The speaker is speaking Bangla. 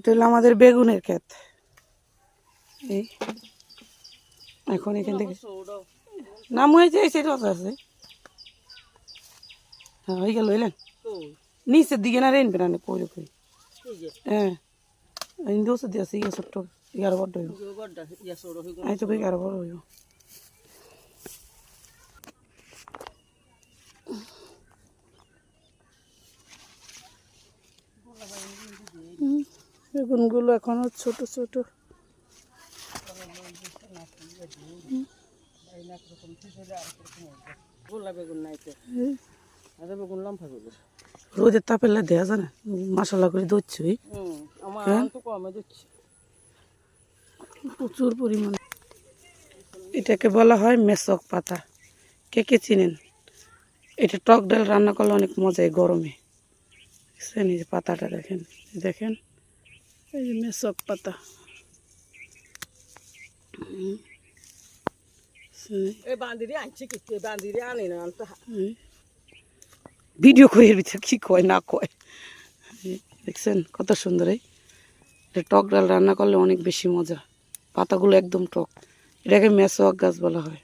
এটা হলো আমাদের বেগুনের ক্ষেত। এই এখন এখান থেকে নাম হয়েছে সেটা আছে। হ্যাঁ হয়ে গেল এলেন নিচের দিকে না রেন বেড়ানে পড়ে কই। হ্যাঁ ইন্দোস দিয়ে আছে ছোট্ট 11 বড় হইব আই তো 11 বড় হইব। বেগুনগুলো এখনো ছোট ছোট। রোদের তাপেলা দেয়া যায় না মশলা করে ধরছি প্রচুর পরিমাণে। এটাকে বলা হয় মেসক পাতা। কে কে চিনেন? এটা টক ডাল রান্না করলে অনেক মজা এই গরমে। দেখছেন এই যে পাতাটা দেখেন দেখেন এই যে মেসক পাতা। ভিডিও করে ভিতরে কি কয় না কয় দেখছেন কত সুন্দর। এটা টক ডাল রান্না করলে অনেক বেশি মজা। পাতাগুলো একদম টক। এটাকে মেসোয়াক গাছ বলা হয়।